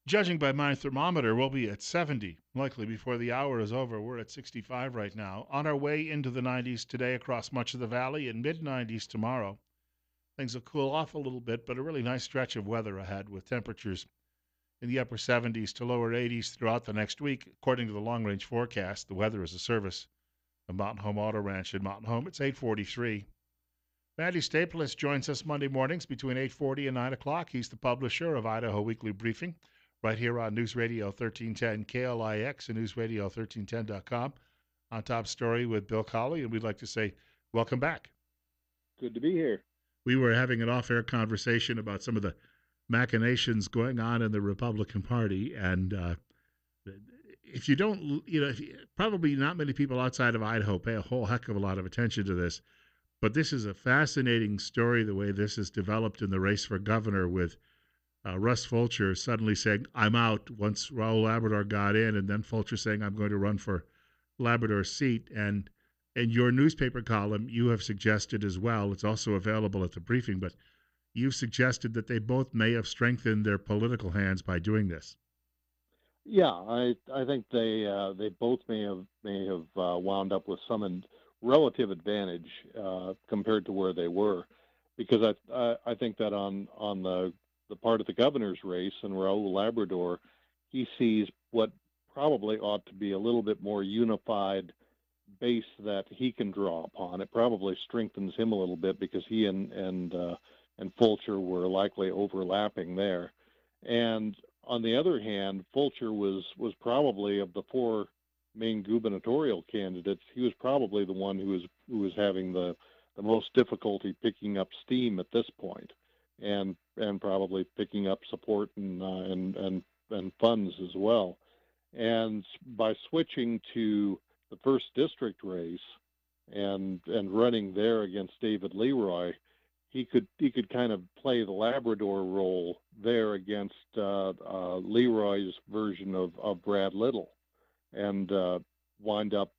Judging by my thermometer, we'll be at 70, likely before the hour is over. We're at 65 right now. On our way into the 90s today across much of the valley and mid 90s tomorrow. Things will cool off a little bit, but a really nice stretch of weather ahead with temperatures in the upper 70s to lower 80s throughout the next week. According to the long range forecast, the weather is a service of Mountain Home Auto Ranch in Mountain Home. It's 8:43. Randy Staples joins us Monday mornings between 8:40 and 9 o'clock. He's the publisher of Idaho Weekly Briefing right here on News Radio 1310 KLIX and newsradio1310.com. On top story with Bill Colley, and we'd like to say welcome back. Good to be here. We were having an off-air conversation about some of the machinations going on in the Republican Party, and if you don't, probably not many people outside of Idaho pay a whole heck of a lot of attention to this. But this is a fascinating story, the way this is developed in the race for governor, with Russ Fulcher suddenly saying, I'm out once Raul Labrador got in, and then Fulcher saying, I'm going to run for Labrador's seat. And in your newspaper column, you have suggested as well, it's also available at the briefing, but you've suggested that they both may have strengthened their political hands by doing this. Yeah, I think they both may have wound up with some relative advantage compared to where they were, because I think that on the part of the governor's race and Raul Labrador, he sees what probably ought to be a little bit more unified base that he can draw upon. It probably strengthens him a little bit because he and Fulcher were likely overlapping there. And on the other hand, Fulcher was probably, of the four main gubernatorial candidates, he was probably the one who was having the most difficulty picking up steam at this point, and probably picking up support and funds as well. And by switching to the first district race and running there against David Leroy, he could kind of play the Labrador role there against Leroy's version of Brad Little, and wind up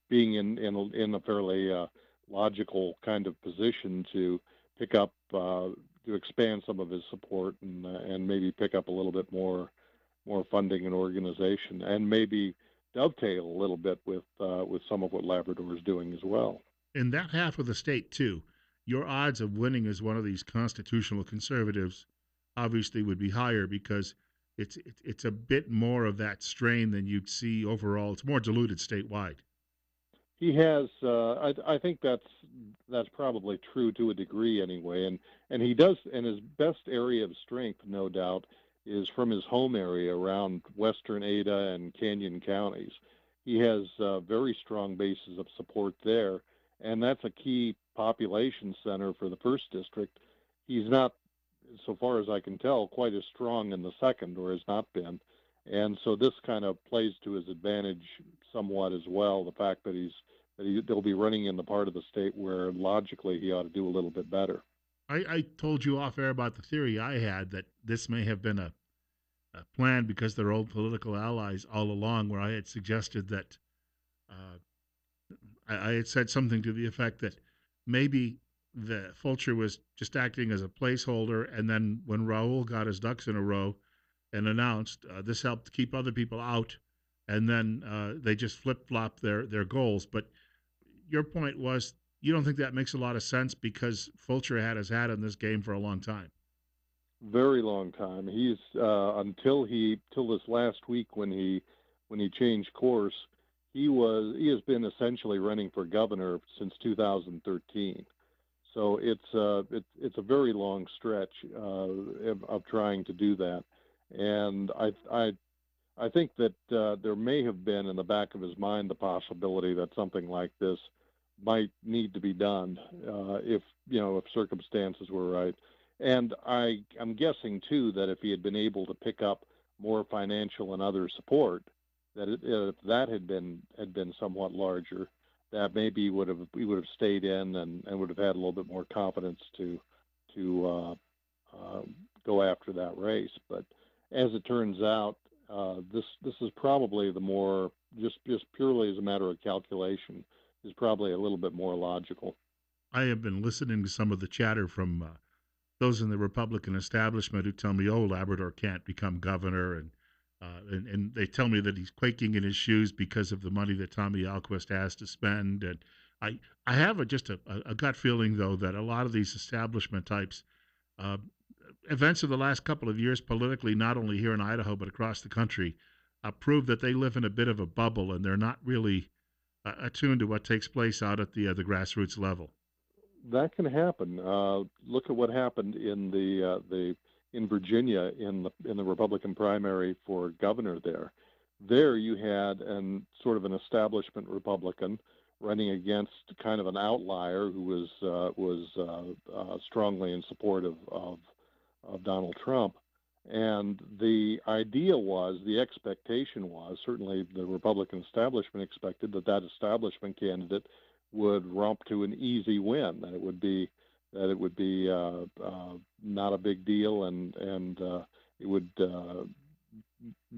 being in a fairly logical kind of position to pick up to expand some of his support and maybe pick up a little bit more funding and organization, and maybe dovetail a little bit with some of what Labrador is doing as well. In that half of the state, too, your odds of winning as one of these constitutional conservatives obviously would be higher because it's a bit more of that strain than you'd see overall. It's more diluted statewide. He has. I think that's probably true to a degree anyway, and he does. And his best area of strength, no doubt, is from his home area around western Ada and Canyon counties. He has very strong bases of support there, and that's a key population center for the first district. He's not, so far as I can tell, quite as strong in the second, or has not been. And so this kind of plays to his advantage somewhat as well, the fact that they'll be running in the part of the state where logically he ought to do a little bit better. I told you off air about the theory I had that this may have been a plan because they're old political allies all along, where I had suggested that uh, I had said something to the effect that maybe the Fulcher was just acting as a placeholder, and then when Raul got his ducks in a row and announced, this helped keep other people out, and then they just flip flop their goals. But your point was you don't think that makes a lot of sense because Fulcher had his hat in this game for a long time. Very long time. He's till this last week when he changed course, he has been essentially running for governor since 2013. So it's a very long stretch of trying to do that, and I think that there may have been in the back of his mind the possibility that something like this might need to be done if circumstances were right. And I'm guessing too that if he had been able to pick up more financial and other support, that if that had been somewhat larger, that maybe we would have stayed in and would have had a little bit more confidence to go after that race. But as it turns out, this is probably the more just purely as a matter of calculation is probably a little bit more logical. I have been listening to some of the chatter from those in the Republican establishment who tell me, "Oh, Labrador can't become governor," and they tell me that he's quaking in his shoes because of the money that Tommy Alquist has to spend. And I I have just a gut feeling though that a lot of these establishment types uh, events of the last couple of years politically, not only here in Idaho but across the country, prove that they live in a bit of a bubble and they're not really attuned to what takes place out at the grassroots level. That can happen. Look at what happened in the in Virginia in the Republican primary for governor there. There you had an sort of an establishment Republican running against kind of an outlier who was strongly in support of Donald Trump. And the idea was, the expectation was, certainly the Republican establishment expected that that establishment candidate would romp to an easy win, that it would be not a big deal, and it would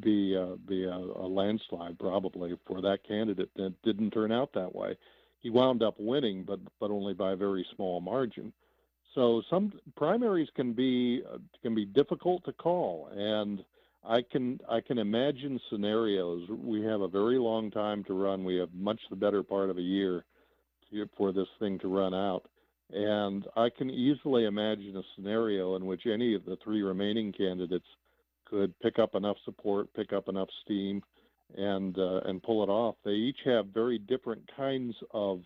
be a landslide probably for that candidate. That didn't turn out that way. He wound up winning, but only by a very small margin. So some primaries can be difficult to call, and I can imagine scenarios. We have a very long time to run. We have much the better part of a year for this thing to run out. And I can easily imagine a scenario in which any of the three remaining candidates could pick up enough support, pick up enough steam, and pull it off. They each have very different kinds of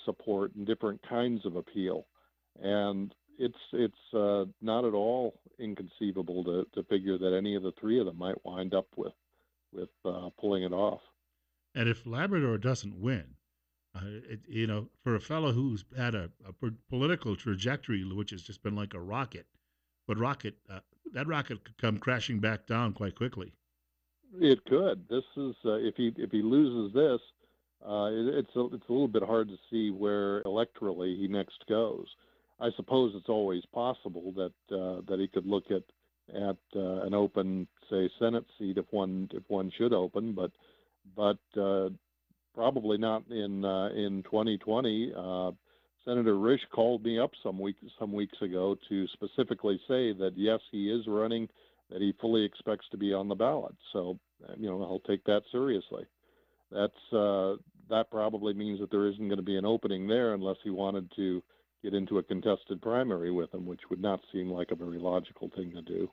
support and different kinds of appeal, and it's not at all inconceivable to figure that any of the three of them might wind up with pulling it off. And if Labrador doesn't win, for a fellow who's had a political trajectory which has just been like a rocket, but that rocket could come crashing back down quite quickly. It could. This is if he loses this, it's a little bit hard to see where electorally he next goes. I suppose it's always possible that he could look at an open, say, Senate seat if one should open, but probably not in 2020. Senator Risch called me up some weeks ago to specifically say that yes, he is running, that he fully expects to be on the ballot. So I'll take that seriously. That probably means that there isn't going to be an opening there unless he wanted to get into a contested primary with him, which would not seem like a very logical thing to do.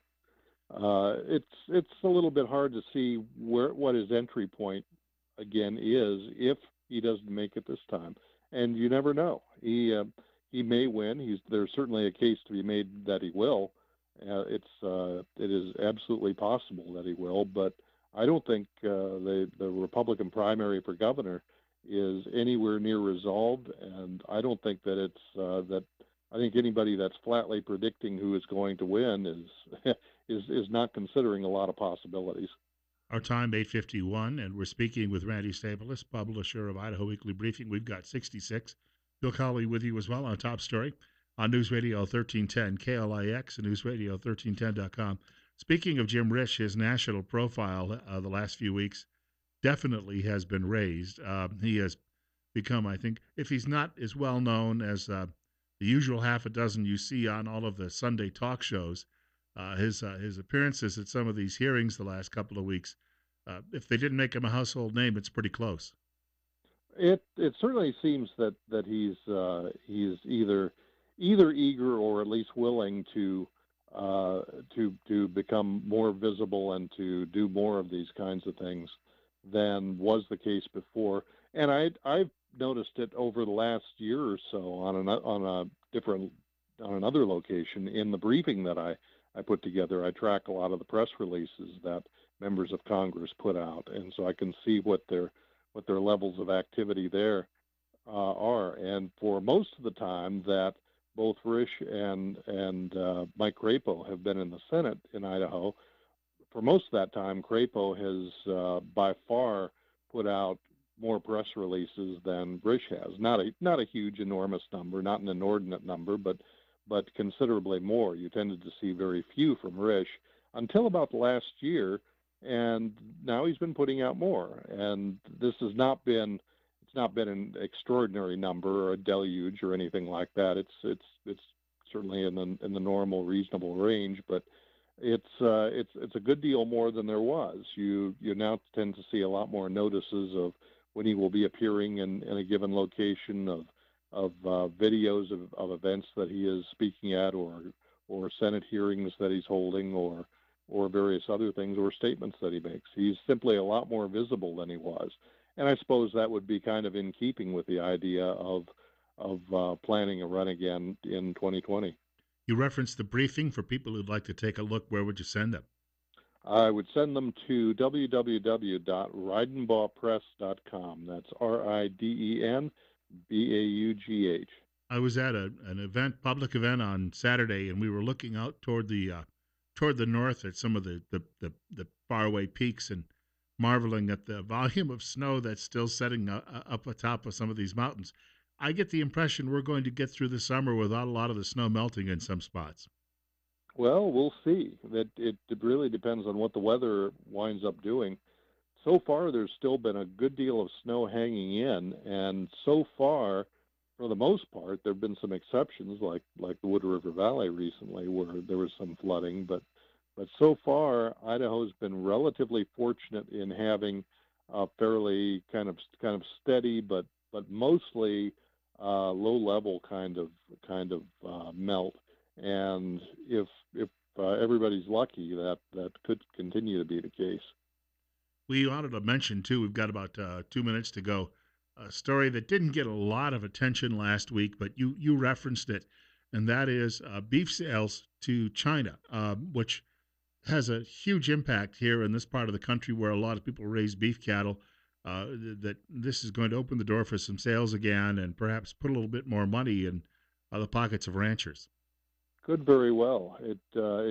It's a little bit hard to see what his entry point again is if he doesn't make it this time, and you never know. He may win. There's certainly a case to be made that he will. It is absolutely possible that he will, but I don't think the Republican primary for governor is anywhere near resolved, and I don't think that that. I think anybody that's flatly predicting who is going to win is not considering a lot of possibilities. Our time 8:51, and we're speaking with Randy Staples, publisher of Idaho Weekly Briefing. We've got 66. Bill Colley with you as well on Top Story on News Radio 1310 KLIX and News Radio 1310.com. Speaking of Jim Risch, his national profile the last few weeks definitely has been raised. He has become, I think, if he's not as well known as the usual half a dozen you see on all of the Sunday talk shows, his appearances at some of these hearings the last couple of weeks, if they didn't make him a household name, it's pretty close. It certainly seems that he's either eager or at least willing to become more visible and to do more of these kinds of things than was the case before. And I've noticed it over the last year or so on another location in the briefing that I put together. I track a lot of the press releases that members of Congress put out, and so I can see what their levels of activity there are. And for most of the time that both Risch and Mike Crapo have been in the Senate in Idaho, for most of that time, Crapo has by far put out more press releases than Risch has. Not a huge, enormous number, not an inordinate number, but considerably more. You tended to see very few from Risch until about the last year, and now he's been putting out more. And this has not been it's not been an extraordinary number or a deluge or anything like that. It's certainly in the normal, reasonable range. But it's a good deal more than there was. You now tend to see a lot more notices of when he will be appearing in a given location, of videos of events that he is speaking at, or Senate hearings that he's holding, or various other things, or statements that he makes. He's simply a lot more visible than he was, and I suppose that would be kind of in keeping with the idea of planning a run again in 2020. You referenced the briefing. For people who'd like to take a look, where would you send them? I would send them to www.ridenbaughpress.com. That's RIDENBAUGH. I was at an event, public event on Saturday, and we were looking out toward the north at some of the faraway peaks and marveling at the volume of snow that's still setting up atop of some of these mountains. I get the impression we're going to get through the summer without a lot of the snow melting in some spots. Well, we'll see. That it really depends on what the weather winds up doing. So far, there's still been a good deal of snow hanging in, and so far, for the most part, there have been some exceptions, like the Wood River Valley recently, where there was some flooding. But so far, Idaho's been relatively fortunate in having a fairly kind of steady, but mostly low level kind of melt. And if everybody's lucky, that could continue to be the case. We wanted to mention, too, we've got about 2 minutes to go, a story that didn't get a lot of attention last week, but you referenced it, and that is beef sales to China, which has a huge impact here in this part of the country where a lot of people raise beef cattle. That this is going to open the door for some sales again and perhaps put a little bit more money in the pockets of ranchers. Could very well. It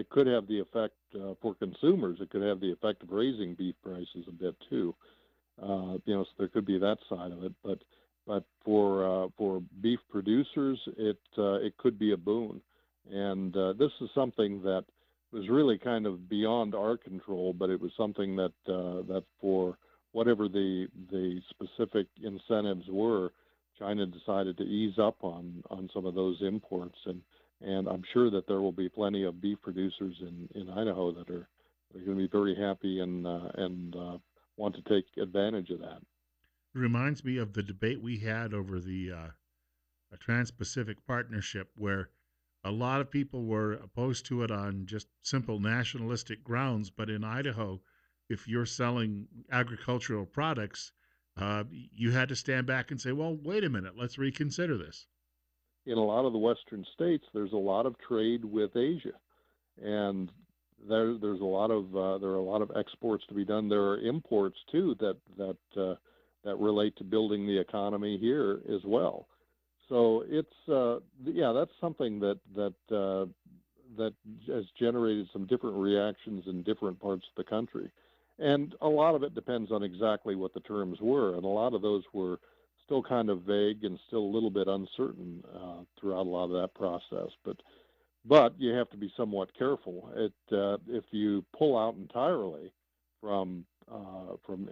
could have the effect for consumers. It could have the effect of raising beef prices a bit too. So there could be that side of it. But for beef producers, it could be a boon. And this is something that was really kind of beyond our control, but it was something that for whatever the specific incentives were, China decided to ease up on some of those imports, and I'm sure that there will be plenty of beef producers in Idaho that are going to be very happy and want to take advantage of that. It reminds me of the debate we had over the Trans-Pacific Partnership, where a lot of people were opposed to it on just simple nationalistic grounds. But in Idaho, if you're selling agricultural products, you had to stand back and say, well, wait a minute, let's reconsider this. In a lot of the western states, there's a lot of trade with Asia, and there's there are a lot of exports to be done. There are imports too that relate to building the economy here as well. So that's something that has generated some different reactions in different parts of the country, and a lot of it depends on exactly what the terms were, and a lot of those were still kind of vague and still a little bit uncertain throughout a lot of that process. But you have to be somewhat careful. If you pull out entirely from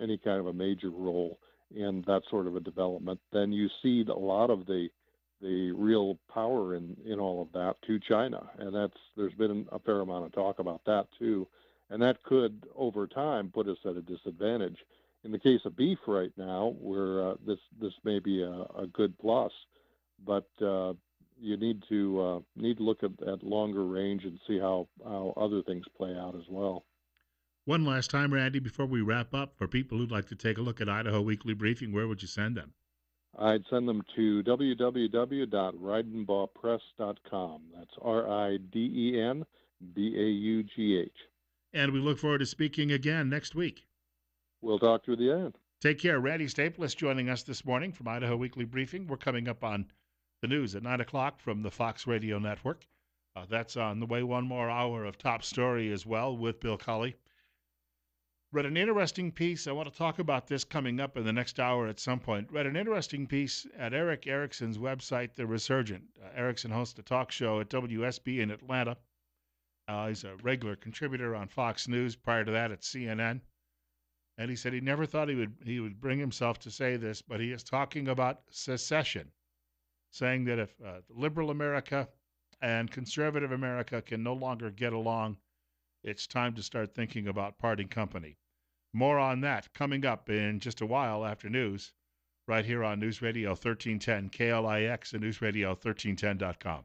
any kind of a major role in that sort of a development, then you cede a lot of the real power in all of that to China, and there's been a fair amount of talk about that too, and that could over time put us at a disadvantage. In the case of beef right now, where this may be a good plus, but you need to look at longer range and see how other things play out as well. One last time, Randy, before we wrap up, for people who'd like to take a look at Idaho Weekly Briefing, where would you send them? I'd send them to www.ridenbaughpress.com. That's RIDENBAUGH. And we look forward to speaking again next week. We'll talk to you at the end. Take care. Randy Staples joining us this morning from Idaho Weekly Briefing. We're coming up on the news at 9 o'clock from the Fox Radio Network. That's on the way. One more hour of top story as well with Bill Cully. Read an interesting piece. I want to talk about this coming up in the next hour at some point. Read an interesting piece at Eric Erickson's website, The Resurgent. Erickson hosts a talk show at WSB in Atlanta. He's a regular contributor on Fox News. Prior to that, at CNN. And he said he never thought he would bring himself to say this, but he is talking about secession, saying that if liberal America and conservative America can no longer get along, it's time to start thinking about parting company. More on that coming up in just a while after news, right here on News Radio 1310 KLIX and newsradio1310.com.